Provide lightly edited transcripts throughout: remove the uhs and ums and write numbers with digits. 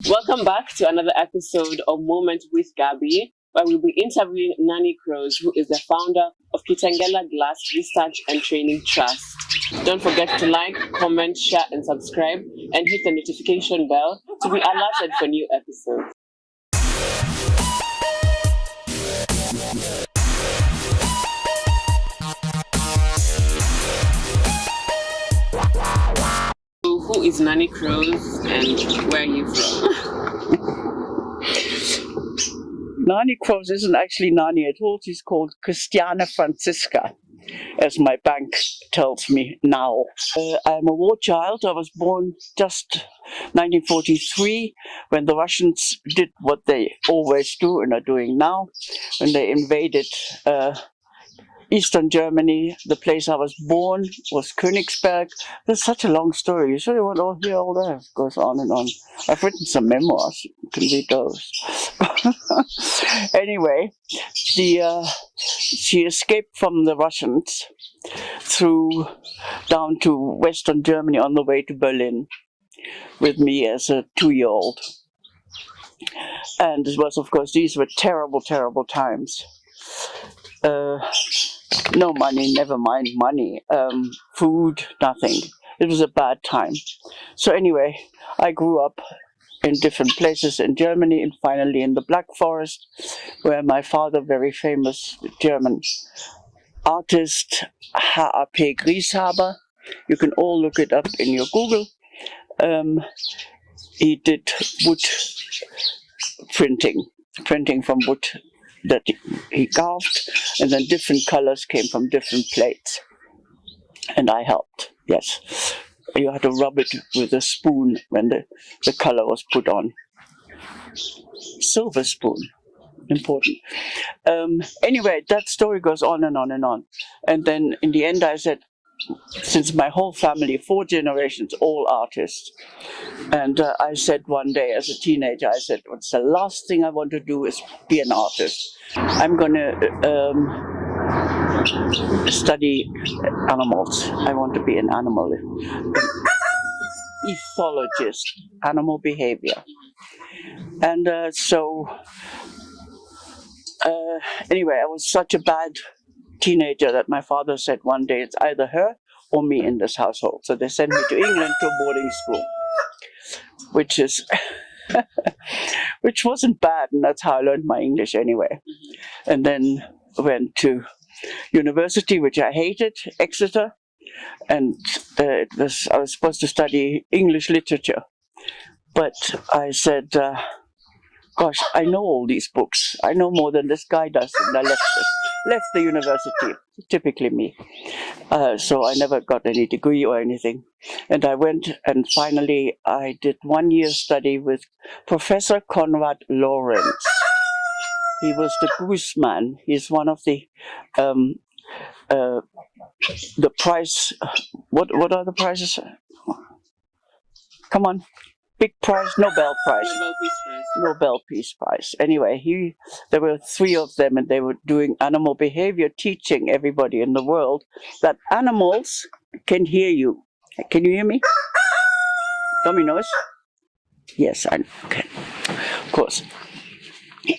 Welcome back to another episode of Moment with Gabby, where we'll be interviewing Nani Croze, who is the founder of Kitengela Glass Research and Training Trust. Don't forget to like, comment, share, and subscribe, and hit the notification bell to be alerted for new episodes. So who is Nani Croze and where are you from? Nani Croze isn't actually Nani at all. She's called Christiana Franziska, as my bank tells me now. I'm a war child. I was born just 1943 when the Russians did what they always do and are doing now, when they invaded Eastern Germany. The place I was born was Königsberg. There's such a long story. You sure want to hear all that? It goes on and on. I've written some memoirs. You can read those. Anyway, she escaped from the Russians down to Western Germany on the way to Berlin with me as a 2-year-old. And it was, of course, these were terrible, terrible times. No money, never mind money, food, nothing. It was a bad time. So anyway, I grew up in different places in Germany and finally in the Black Forest, where my father, very famous German artist, H.A.P. Grieshaber, you can all look it up in your Google, he did wood printing from wood that he carved, and then different colors came from different plates. And I helped, yes. You had to rub it with a spoon when the color was put on. Silver spoon, important. Anyway, that story goes on and on and on. And then in the end I said, since my whole family, 4 generations, all artists, and I said one day as a teenager, I said, what's the last thing I want to do is be an artist. I'm going to study animals. I want to be an animal ethologist, animal behavior. And anyway, I was such a bad teenager that my father said one day, it's either her or me in this household. So they sent me to England to a boarding school, which wasn't bad, and that's how I learned my English anyway. And then went to university, which I hated, Exeter, and I was supposed to study English literature. But I said, gosh, I know all these books. I know more than this guy does, and I left the university, typically me. So I never got any degree or anything. And I went and finally I did 1 year study with Professor Konrad Lorenz. He was the goose man. He's one of the prize, what are the prizes? Come on. Big prize, Nobel Prize. Nobel Peace Prize. Nobel Peace Prize. Anyway, there were 3 of them, and they were doing animal behavior, teaching everybody in the world that animals can hear you. Can you hear me? Dominoes? Yes, I can. Of course.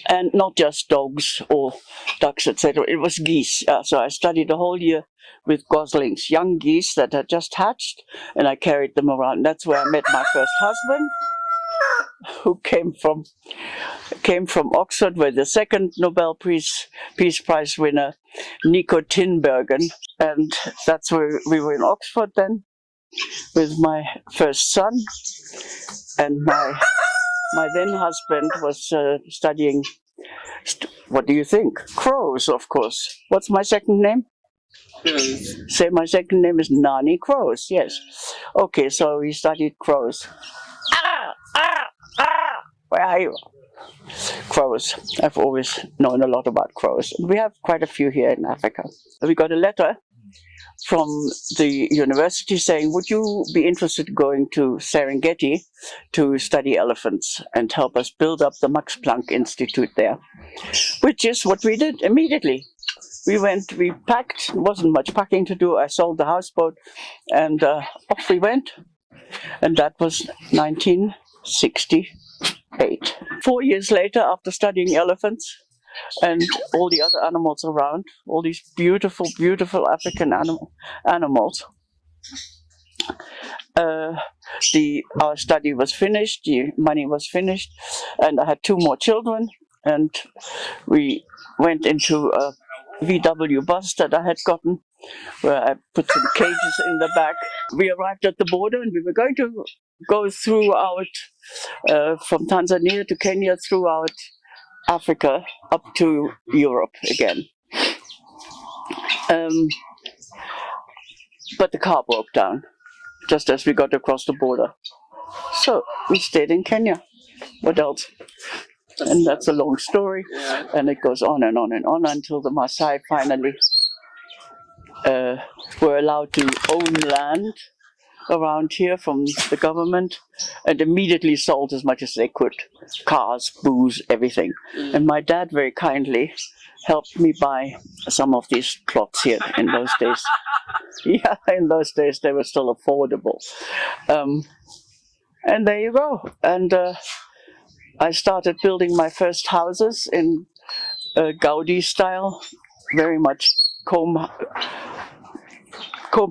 And not just dogs or ducks, etc. It was geese. So I studied a whole year with goslings, young geese that had just hatched, and I carried them around. That's where I met my first husband, who came from Oxford, where the second Nobel Peace Prize winner, Nico Tinbergen, and that's where we were in Oxford then, with my first son, and my then husband was studying, what do you think? Croze, of course. What's my second name? Say my second name is Nani Croze, yes. Okay, so he studied crows. Where are you? Crows. I've always known a lot about crows. We have quite a few here in Africa. We got a letter from the university saying, would you be interested in going to Serengeti to study elephants and help us build up the Max Planck Institute there? Which is what we did immediately. We packed, wasn't much packing to do. I sold the houseboat and off we went. And that was 1960. 8. 4 years later, after studying elephants and all the other animals around, all these beautiful, beautiful African animals, our study was finished, the money was finished, and I had 2 more children, and we went into a VW bus that I had gotten, where I put some cages in the back. We arrived at the border, and we were going to go throughout, from Tanzania to Kenya, throughout Africa, up to Europe again. But the car broke down just as we got across the border. So we stayed in Kenya. What else? And that's a long story, and it goes on and on and on until the Maasai finally were allowed to own land around here from the government, and immediately sold as much as they could. Cars, booze, everything. And my dad very kindly helped me buy some of these plots here in those days. Yeah, in those days they were still affordable. And there you go. And I started building my first houses in Gaudi style, very much comb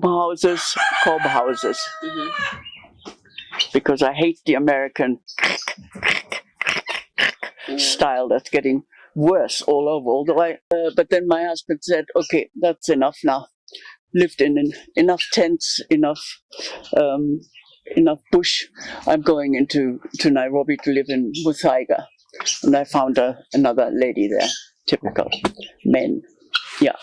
houses, cob houses, because I hate the American style that's getting worse all over. Although but then my husband said, "Okay, that's enough now. Lived in enough tents, enough bush. I'm going to Nairobi to live in Muthaiga." And I found another lady there. Typical men. Yeah.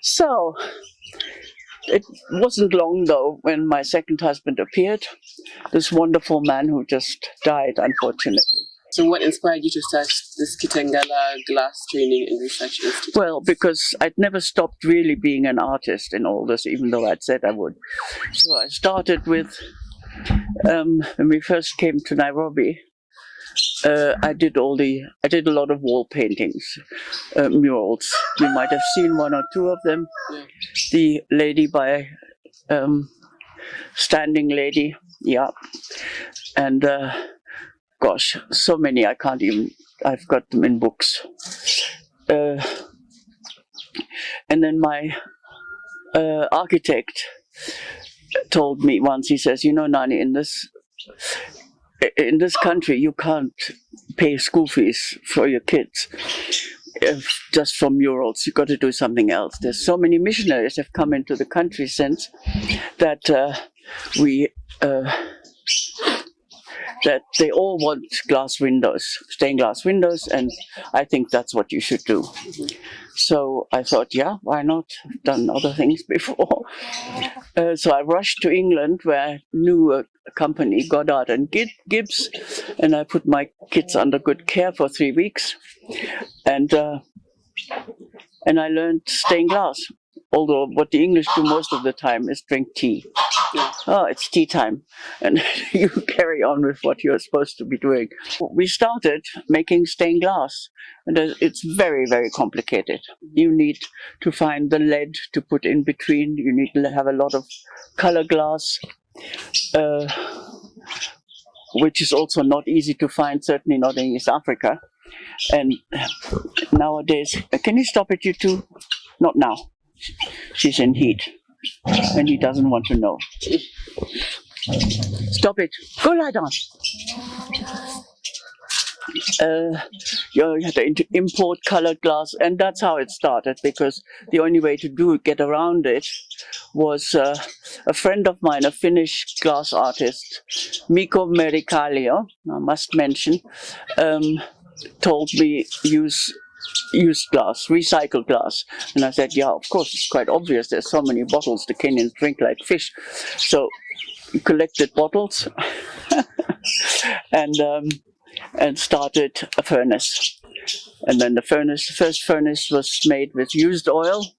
So it wasn't long though when my second husband appeared, this wonderful man who just died, unfortunately. So what inspired you to start this Kitengela Glass Training and Research Institute? Well, because I'd never stopped really being an artist in all this, even though I'd said I would. So I started with, when we first came to Nairobi, I did a lot of wall paintings, murals. You might have seen 1 or 2 of them. Yeah. The lady by standing lady, yeah, and gosh, so many I can't even. I've got them in books. And then my architect told me once. He says, "You know, Nani, in this country, you can't pay school fees for your kids just for murals. You've got to do something else. There's so many missionaries have come into the country since that that they all want glass windows, stained glass windows, and I think that's what you should do." So I thought, yeah, why not? I've done other things before. So I rushed to England, where I knew a company, Goddard and Gibbs, and I put my kids under good care for 3 weeks, and I learned stained glass. Although what the English do most of the time is drink tea. Oh, it's tea time, and you carry on with what you're supposed to be doing. We started making stained glass, and it's very, very complicated. You need to find the lead to put in between. You need to have a lot of color glass, which is also not easy to find, certainly not in East Africa. And nowadays, can you stop it, you two? Not now. She's in heat, and he doesn't want to know. Stop it. Go lie down. You had to import colored glass, and that's how it started, because the only way to get around it was a friend of mine, a Finnish glass artist, Mikko Merikallio, I must mention, told me use glass, recycled glass. And I said, yeah, of course, it's quite obvious. There's so many bottles the Kenyans drink like fish. So we collected bottles and started a furnace. And then the first furnace was made with used oil,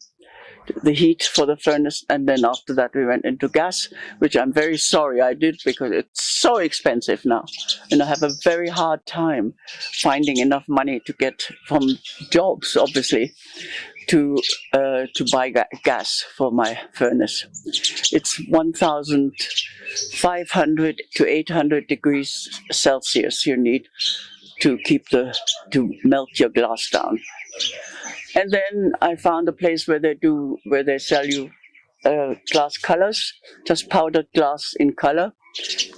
the heat for the furnace, and then after that we went into gas, which I'm very sorry I did, because it's so expensive now, and I have a very hard time finding enough money to get from jobs, obviously, to buy gas for my furnace. It's 1,500 to 800 degrees Celsius you need to melt your glass down. And then I found a place where they sell you glass colors, just powdered glass in color,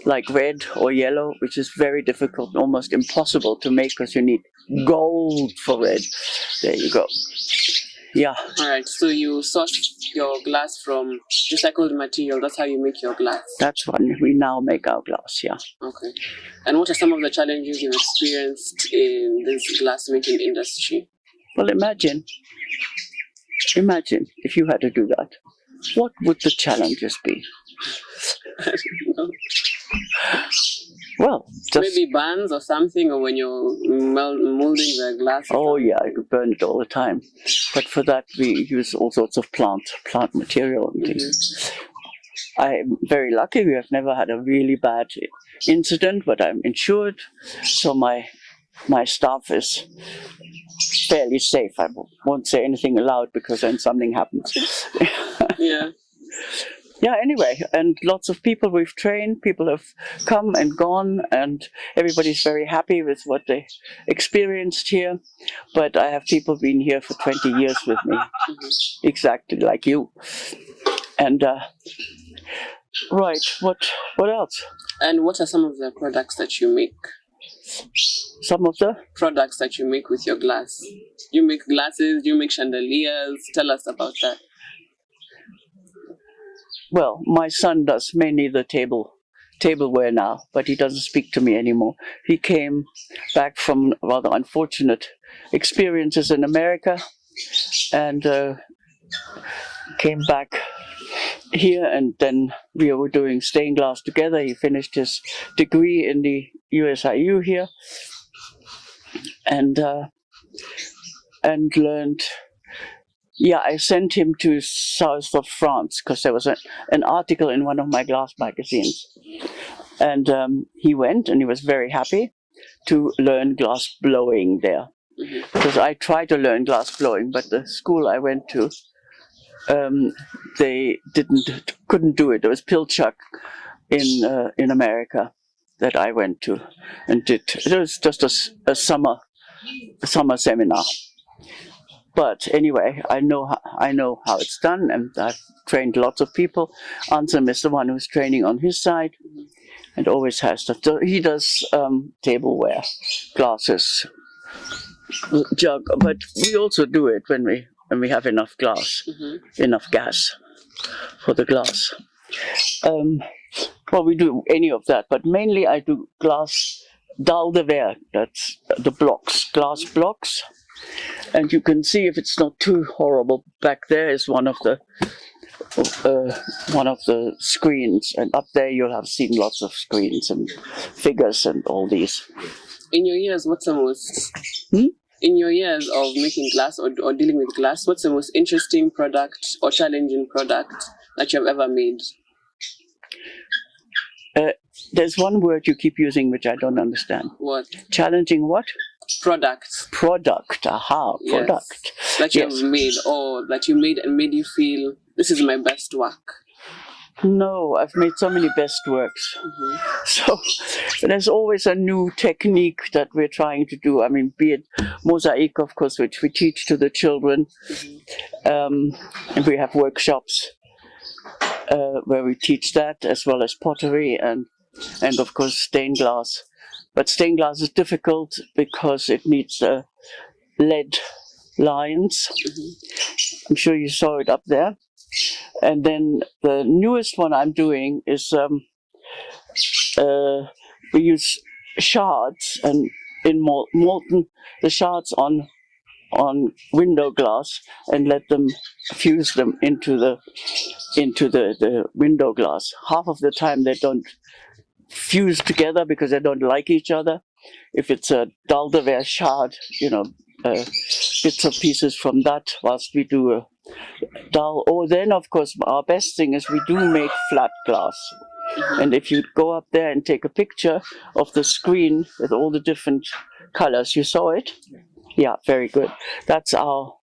like red or yellow, which is very difficult, almost impossible to make because you need gold for red. There you go. Yeah. All right. So you source your glass from recycled material. That's how you make your glass. That's when we now make our glass. Yeah. Okay. And what are some of the challenges you've experienced in this glass making industry? Well, imagine if you had to do that. What would the challenges be? I don't know. Well, just Maybe burns or something, or when you're molding the glass. oh yeah, you could burn it all the time. But for that, we use all sorts of plant material and things. I'm very lucky. We have never had a really bad incident, but I'm insured, so my staff is fairly safe. I won't say anything aloud because then something happens. Yeah. Yeah, anyway, and lots of people we've trained, people have come and gone, and everybody's very happy with what they experienced here. But I have people been here for 20 years with me, exactly like you. And, right, what else? And what are some of the products that you make? Some of the Products that you make with your glass. You make glasses, you make chandeliers. Tell us about that. well, my son does mainly the tableware now, but he doesn't speak to me anymore. He came back from rather unfortunate experiences in America and came back here, and then we were doing stained glass together. He finished his degree in the USIU here and learned. Yeah, I sent him to south of France because there was an article in one of my glass magazines. And he went and he was very happy to learn glass blowing there. Because I tried to learn glass blowing, but the school I went to, they couldn't do it. There was Pilchuck in America that I went to and did. It was just a summer seminar. But anyway, I know how it's done, and I've trained lots of people. Ansem is the one who's training on his side, and always has stuff. So he does tableware, glasses, jug. But we also do it when we have enough glass, enough gas for the glass. Well, we do any of that, but mainly I do glass dalle de verre. That's the blocks, glass blocks. And you can see if it's not too horrible. Back there is one of the screens, and up there you'll have seen lots of screens and figures and all these. In your years, what's the most? In your years of making glass or dealing with glass, what's the most interesting product or challenging product that you have ever made? There's one word you keep using which I don't understand. What? Challenging what? Product. Product. Aha, Yes. product. That you Yes. have made, or that you made and made you feel, this is my best work. No, I've made so many best works. So there's always a new technique that we're trying to do. I mean, be it mosaic, of course, which we teach to the children. And we have workshops where we teach that, as well as pottery and of course stained glass. But stained glass is difficult because it needs lead lines. I'm sure you saw it up there. And then the newest one I'm doing is we use shards and in molten the shards on window glass and let them fuse them into the window glass. Half of the time they don't fuse together because they don't like each other. If it's a dalle de verre shard, bits of pieces from that whilst we do a dull. Or then, of course, our best thing is we do make flat glass. And if you go up there and take a picture of the screen with all the different colors, you saw it? Yeah, very good. That's our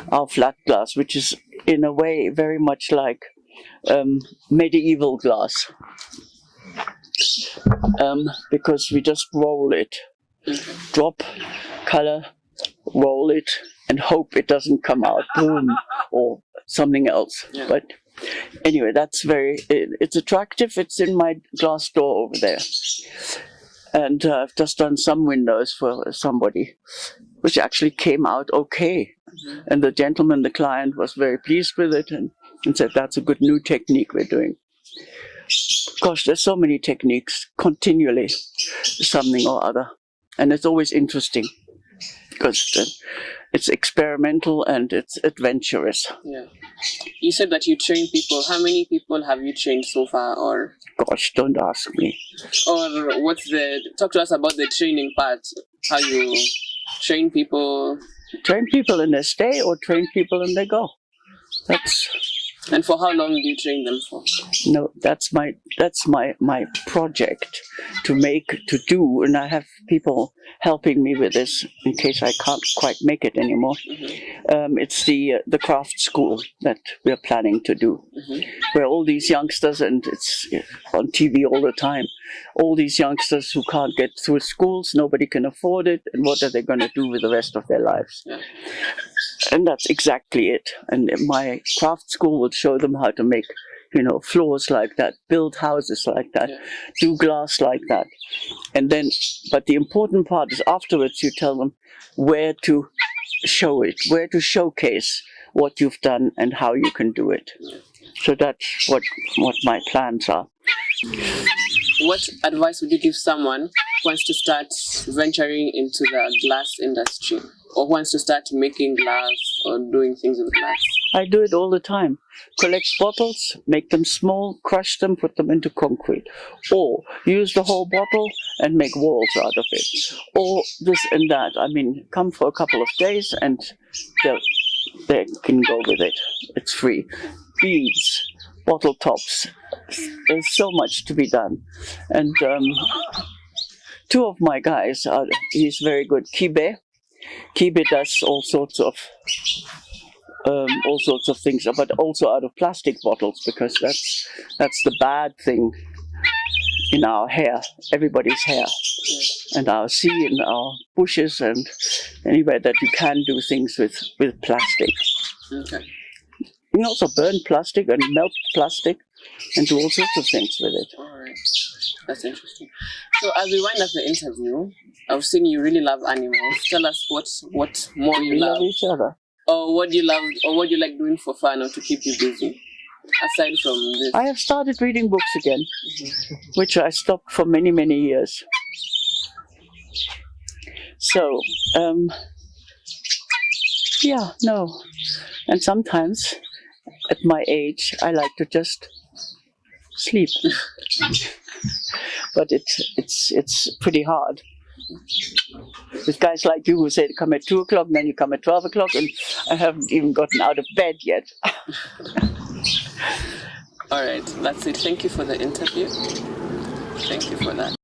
our flat glass, which is in a way very much like medieval glass, because we just roll it, drop, color, roll it, and hope it doesn't come out boom or something else. Yeah. But anyway, it's attractive. It's in my glass door over there. And I've just done some windows for somebody, which actually came out okay. And the gentleman, the client, was very pleased with it and said, that's a good new technique we're doing. Gosh, there's so many techniques, continually, something or other. And it's always interesting because it's experimental and it's adventurous. Yeah. You said that you train people. How many people have you trained so far? Or gosh, don't ask me. Or talk to us about the training part. How you train people. Train people and they stay, or train people and they go. And for how long do you train them for? No, that's my project to do, and I have people helping me with this in case I can't quite make it anymore. It's the craft school that we're planning to do, where all these youngsters, and it's on TV all the time, all these youngsters who can't get through schools, nobody can afford it, and what are they going to do with the rest of their lives? Yeah. And that's exactly it. And my craft school will show them how to make, floors like that, build houses like that, do glass like that. And then, but the important part is afterwards you tell them where to show it, where to showcase what you've done and how you can do it. So that's what my plans are. What advice would you give someone who wants to start venturing into the glass industry, or wants to start making glass or doing things with glass? I do it all the time. Collect bottles, make them small, crush them, put them into concrete. Or use the whole bottle and make walls out of it. Or this and that. I mean, come for a couple of days and they can go with it. It's free. Beads, bottle tops. There's so much to be done. And two of my guys, he's very good. Kibe does all sorts of things, but also out of plastic bottles, because that's the bad thing in our hair, everybody's hair, and our sea and our bushes, and anywhere that you can do things with plastic. Okay. You can also burn plastic and melt plastic and do all sorts of things with it. All right. That's interesting. So as we wind up the interview, I've seen you really love animals. Tell us what more you love. We love each other. Or what do you love, or what do you like doing for fun or to keep you busy, aside from this? I have started reading books again, which I stopped for many, many years. So, and sometimes at my age, I like to just sleep. But it's pretty hard. With guys like you who say come at 2 o'clock, then you come at 12 o'clock, and I haven't even gotten out of bed yet. All right, that's it. Thank you for the interview. Thank you for that.